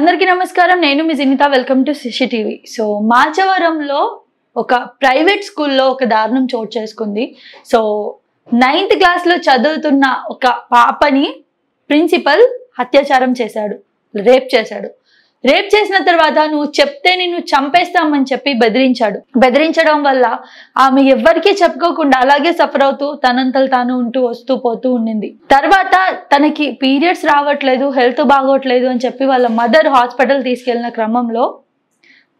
అందరికీ నమస్కారం. నేను మీ జినిత. వెల్కమ్ టు సిషి టీవీ. సో మాచవరంలో ఒక ప్రైవేట్ స్కూల్లో ఒక దారుణం చోటు చేసుకుంది. సో 9th క్లాస్లో చదువుతున్న ఒక పాపని ప్రిన్సిపల్ అత్యాచారం చేశాడు, రేప్ చేశాడు. రేప్ చేసిన తర్వాత నువ్వు చెప్తే నిన్ను చంపేస్తామని చెప్పి బెదిరించడం వల్ల ఆమె ఎవ్వరికీ చెప్పుకోకుండా అలాగే సఫర్ అవుతూ తనంతలు తాను ఉంటూ వస్తూ పోతూ ఉండింది. తర్వాత తనకి పీరియడ్స్ రావట్లేదు, హెల్త్ బాగోట్లేదు అని చెప్పి వాళ్ళ మదర్ హాస్పిటల్ తీసుకెళ్లిన క్రమంలో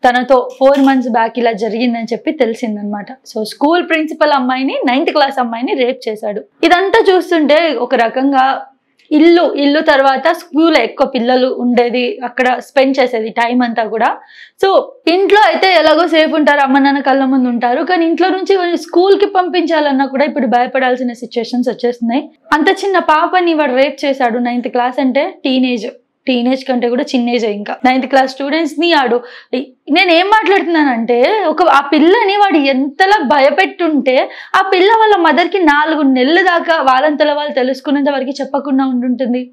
తనతో 4 months బ్యాక్ ఇలా జరిగిందని చెప్పి తెలిసిందనమాట. సో స్కూల్ ప్రిన్సిపల్ అమ్మాయిని 9th క్లాస్ అమ్మాయిని రేప్ చేశాడు. ఇదంతా చూస్తుంటే ఒక రకంగా ఇల్లు తర్వాత స్కూల్ ఎక్కువ పిల్లలు ఉండేది, అక్కడ స్పెండ్ చేసేది టైం అంతా కూడా. సో ఇంట్లో అయితే ఎలాగో సేఫ్ ఉంటారు, అమ్మ నాన్న కళ్ళ ముందు ఉంటారు. కానీ ఇంట్లో నుంచి స్కూల్ కి పంపించాలన్నా కూడా ఇప్పుడు భయపడాల్సిన సిచ్యువేషన్స్ వచ్చేస్తున్నాయి. అంత చిన్న పాపని వాడు రేప్ చేశాడు. 9th క్లాస్ అంటే టీనేజ్ కంటే కూడా చిన్న ఏజ్. ఇంకా 9th క్లాస్ స్టూడెంట్స్ ని నేను ఏం మాట్లాడుతున్నానంటే ఆ పిల్లని వాడు ఎంతలా భయపెట్టుంటే ఆ పిల్ల వాళ్ళ మదర్కి 4 నెలల దాకా వాళ్ళంతలో వాళ్ళు తెలుసుకునేంత వరకు చెప్పకుండా ఉండుంటుంది.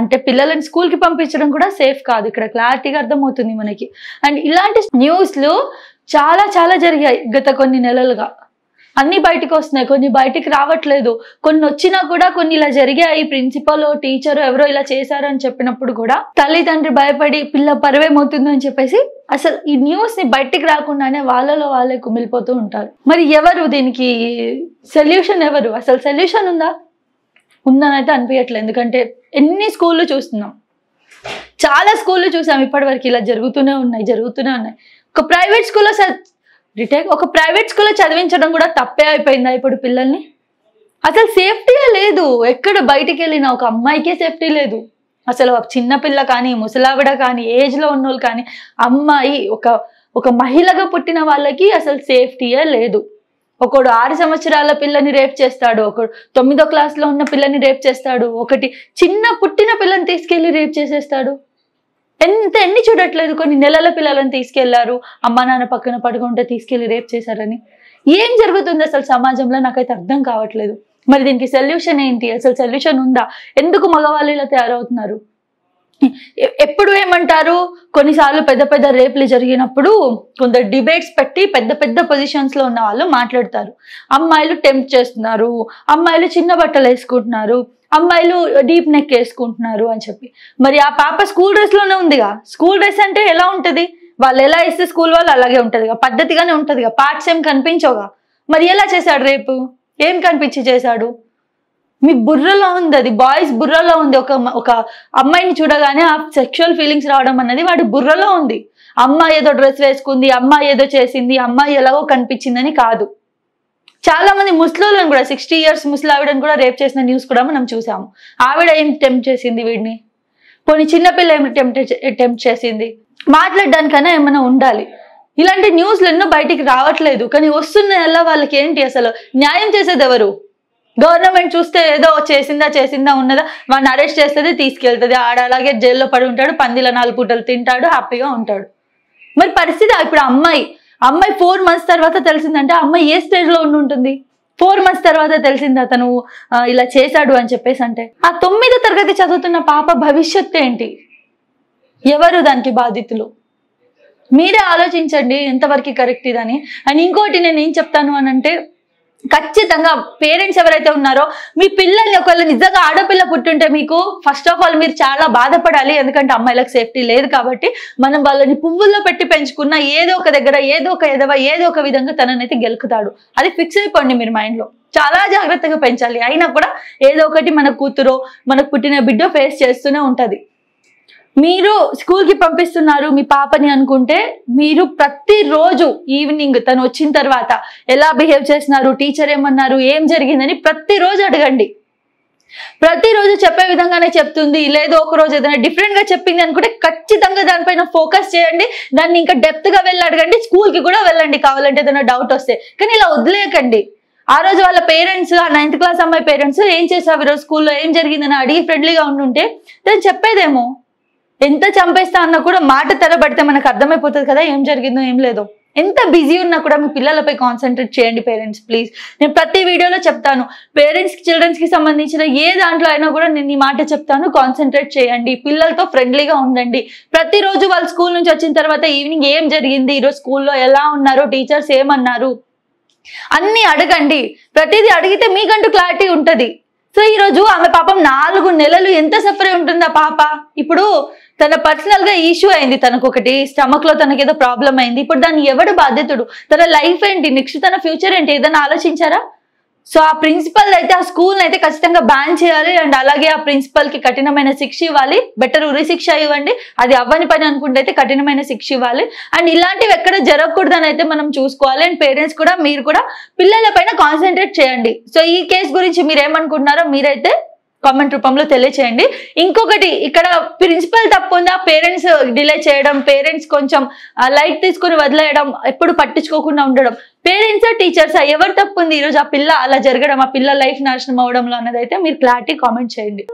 అంటే పిల్లలని స్కూల్కి పంపించడం కూడా సేఫ్ కాదు. ఇక్కడ క్లారిటీగా అర్థమవుతుంది మనకి. అండ్ ఇలాంటి న్యూస్లు చాలా చాలా జరిగాయి గత కొన్ని నెలలుగా. అన్ని బయటకు వస్తున్నాయి, కొన్ని బయటికి రావట్లేదు. కొన్ని వచ్చినా కూడా కొన్ని ఇలా జరిగాయి, ప్రిన్సిపల్ టీచర్ ఎవరో ఇలా చేశారు అని చెప్పినప్పుడు కూడా తల్లిదండ్రి భయపడి పిల్ల పరువేమవుతుంది అని చెప్పేసి అసలు ఈ న్యూస్ ని బయటికి రాకుండానే వాళ్ళలో వాళ్ళే కుమిలిపోతూ ఉంటారు. మరి ఎవరు దీనికి సొల్యూషన్? ఎవరు? అసలు సొల్యూషన్ ఉందని అయితే అనిపించట్లేదు. ఎందుకంటే ఎన్ని స్కూళ్ళు చూస్తున్నాం, చాలా స్కూళ్ళు చూసాం ఇప్పటివరకు. ఇలా జరుగుతూనే ఉన్నాయి. ఒక ప్రైవేట్ స్కూల్లో చదివించడం కూడా తప్పే అయిపోయిందా ఇప్పుడు పిల్లల్ని? అసలు సేఫ్టీయే లేదు. ఎక్కడ బయటికి వెళ్ళినా ఒక అమ్మాయికే సేఫ్టీ లేదు. అసలు చిన్నపిల్ల కానీ, ముసలావిడ కానీ, ఏజ్లో ఉన్నోళ్ళు కానీ, అమ్మాయి ఒక మహిళగా పుట్టిన వాళ్ళకి అసలు సేఫ్టీయే లేదు. ఒకడు 6 సంవత్సరాల పిల్లని రేప్ చేస్తాడు, ఒకడు 9వ క్లాస్లో ఉన్న పిల్లని రేప్ చేస్తాడు, ఒకటి చిన్న పుట్టిన పిల్లని తీసుకెళ్లి రేప్ చేసేస్తాడు. ఎన్ని చూడట్లేదు. కొన్ని నెలల పిల్లలను తీసుకెళ్లారు, అమ్మ నాన్న పక్కన పడుకుంటే తీసుకెళ్లి రేప్ చేశారని. ఏం జరుగుతుంది అసలు సమాజంలో? నాకైతే అర్థం కావట్లేదు. మరి దీనికి సొల్యూషన్ ఏంటి? అసలు సొల్యూషన్ ఉందా? ఎందుకు మగవాళ్ళు ఇలా తయారవుతున్నారు? ఎప్పుడు ఏమంటారు, కొన్నిసార్లు పెద్ద రేపులు జరిగినప్పుడు కొందరు డిబేట్స్ పెట్టి పెద్ద పొజిషన్స్ లో ఉన్న వాళ్ళు మాట్లాడతారు. అమ్మాయిలు టెంప్ట్ చేస్తున్నారు, అమ్మాయిలు చిన్న బట్టలు వేసుకుంటున్నారు, అమ్మాయిలు డీప్ నెక్ వేసుకుంటున్నారు అని చెప్పి. మరి ఆ పాప స్కూల్ డ్రెస్ లోనే ఉందిగా. స్కూల్ డ్రెస్ అంటే ఎలా ఉంటది? వాళ్ళు ఎలా వేస్తే స్కూల్ వాళ్ళు అలాగే ఉంటదిగా, పద్ధతిగానే ఉంటదిగా, పార్ట్స్ ఏం కనిపించవుగా. మరి ఎలా చేశాడు రేపు? ఏం కనిపించి చేశాడు? మీ బుర్రలో ఉంది, అది బాయ్స్ బుర్రలో ఉంది. ఒక అమ్మాయిని చూడగానే ఆ సెక్షువల్ ఫీలింగ్స్ రావడం అన్నది వాడి బుర్రలో ఉంది. అమ్మాయి ఏదో డ్రెస్ వేసుకుంది, అమ్మాయి ఏదో చేసింది, అమ్మాయి ఎలాగో కనిపించిందని కాదు. చాలా మంది ముసలోళ్ళని కూడా 60 years ముసలావిడని కూడా రేప్ చేసిన న్యూస్ కూడా మనం చూసాము. ఆవిడ ఏం టెంప్ట్ చేసింది వీడిని? కొన్ని చిన్నపిల్ల ఏమి టెంప్ట్ చేసింది? మాట్లాడడానికైనా ఏమైనా ఉండాలి. ఇలాంటి న్యూస్లు ఎన్నో బయటికి రావట్లేదు. కానీ వస్తున్న వాళ్ళకి ఏంటి? అసలు న్యాయం చేసేది ఎవరు? గవర్నమెంట్ చూస్తే ఏదో చేసిందా ఉన్నదా, వాడిని అరెస్ట్ చేస్తుంది, తీసుకెళ్తుంది, ఆడ అలాగే జైల్లో పడి ఉంటాడు, పందిల 4 పూటలు తింటాడు, హ్యాపీగా ఉంటాడు. మరి పరిస్థితి ఇప్పుడు అమ్మాయి 4 months తర్వాత తెలిసిందంటే అమ్మాయి ఏ స్టేజ్ లో ఉంటుంది? 4 months తర్వాత తెలిసింది అతను ఇలా చేశాడు అని చెప్పేసి. అంటే ఆ 9వ తరగతి చదువుతున్న పాప భవిష్యత్తు ఏంటి? ఎవరు దానికి బాధితులు? మీరే ఆలోచించండి ఎంతవరకు కరెక్ట్ ఇదని. అండ్ ఇంకోటి నేను ఏం చెప్తాను అని అంటే, ఖచ్చితంగా పేరెంట్స్ ఎవరైతే ఉన్నారో మీ పిల్లల్ని ఒకవేళ నిజంగా ఆడపిల్ల పుట్టుంటే మీకు ఫస్ట్ ఆఫ్ ఆల్ మీరు చాలా బాధపడాలి. ఎందుకంటే అమ్మాయిలకు సేఫ్టీ లేదు కాబట్టి మనం వాళ్ళని పువ్వుల్లో పెట్టి పెంచుకున్న ఏదో ఒక దగ్గర ఏదో ఒక విధంగా తననైతే గెలుకుతాడు. అది ఫిక్స్ అయిపోండి మీరు మైండ్లో. చాలా జాగ్రత్తగా పెంచాలి. అయినా కూడా ఏదో ఒకటి మన కూతురో మనకు పుట్టిన బిడ్డో ఫేస్ చేస్తూనే ఉంటది. మీరు స్కూల్కి పంపిస్తున్నారు మీ పాపని అనుకుంటే మీరు ప్రతిరోజు ఈవినింగ్ తను వచ్చిన తర్వాత ఎలా బిహేవ్ చేస్తున్నారు, టీచర్ ఏమన్నారు, ఏం జరిగిందని ప్రతిరోజు అడగండి. ప్రతిరోజు చెప్పే విధంగానే చెప్తుంది, లేదో ఒక రోజు ఏదైనా డిఫరెంట్ గా చెప్పింది అనుకుంటే ఖచ్చితంగా దానిపైన ఫోకస్ చేయండి. దాన్ని ఇంకా డెప్త్ గా వెళ్ళి అడగండి. స్కూల్కి కూడా వెళ్ళండి కావాలంటే ఏదైనా డౌట్ వస్తే. కానీ ఇలా వదిలేయకండి. ఆ రోజు వాళ్ళ పేరెంట్స్, ఆ 9th క్లాస్ అమ్మాయి పేరెంట్స్ ఏం చేసావు ఈరోజు స్కూల్లో, ఏం జరిగిందని అడిగి ఫ్రెండ్లీగా ఉండుంటే దాన్ని చెప్పేదేమో. ఎంత చంపేస్తా అన్నా కూడా మాట తెరబడితే మనకు అర్థమైపోతుంది కదా ఏం జరిగిందో ఏం లేదో. ఎంత బిజీ ఉన్నా కూడా మీ పిల్లలపై కాన్సన్ట్రేట్ చేయండి పేరెంట్స్ ప్లీజ్. నేను ప్రతి వీడియోలో చెప్తాను, పేరెంట్స్కి చిల్డ్రన్స్కి సంబంధించిన ఏ దాంట్లో అయినా కూడా నేను ఈ మాట చెప్తాను, కాన్సన్ట్రేట్ చేయండి, పిల్లలతో ఫ్రెండ్లీగా ఉండండి. ప్రతిరోజు వాళ్ళు స్కూల్ నుంచి వచ్చిన తర్వాత ఈవినింగ్ ఏం జరిగింది, ఈరోజు స్కూల్లో ఎలా ఉన్నారు, టీచర్స్ ఏమన్నారు అన్నీ అడగండి. ప్రతిదీ అడిగితే మీకంటూ క్లారిటీ ఉంటుంది. సో ఈరోజు ఆమె పాపం 4 నెలలు ఎంత సఫర్ ఉంటుంది ఆ పాప. ఇప్పుడు తన పర్సనల్ గా ఇష్యూ అయింది, తనకు ఒకటి స్టమక్ లో తనకి ఏదో ప్రాబ్లం అయింది. ఇప్పుడు దాన్ని ఎవడు బాధ్యతుడు, తన లైఫ్ ఏంటి, నెక్స్ట్ తన ఫ్యూచర్ ఏంటి, ఏదైనా ఆలోచించారా? సో ఆ ప్రిన్సిపల్ అయితే ఆ స్కూల్ అయితే ఖచ్చితంగా బ్యాన్ చేయాలి. అండ్ అలాగే ఆ ప్రిన్సిపల్ కి కఠినమైన శిక్ష ఇవ్వాలి. బెటర్ ఉరి శిక్ష ఇవ్వండి, అది అవ్వని పని అనుకుంటే అయితే కఠినమైన శిక్ష ఇవ్వాలి. అండ్ ఇలాంటివి ఎక్కడ జరగకూడదని అయితే మనం చూసుకోవాలి. అండ్ పేరెంట్స్ కూడా మీరు కూడా పిల్లల పైన కాన్సన్ట్రేట్ చేయండి. సో ఈ కేసు గురించి మీరు ఏమనుకుంటున్నారో మీరైతే కామెంట్ రూపంలో తెలియచేయండి. ఇంకొకటి, ఇక్కడ ప్రిన్సిపల్ తప్పు ఉందా, పేరెంట్స్ డిలే చేయడం, పేరెంట్స్ కొంచెం లైట్ తీసుకుని వదిలేయడం, ఎప్పుడు పట్టించుకోకుండా ఉండడం, పేరెంట్సా టీచర్సా ఎవరు తప్పు ఉంది ఈరోజు ఆ పిల్ల అలా జరగడం, ఆ పిల్ల లైఫ్ నాశనం అవడంలో అన్నదైతే మీరు క్లారిటీ కామెంట్ చేయండి.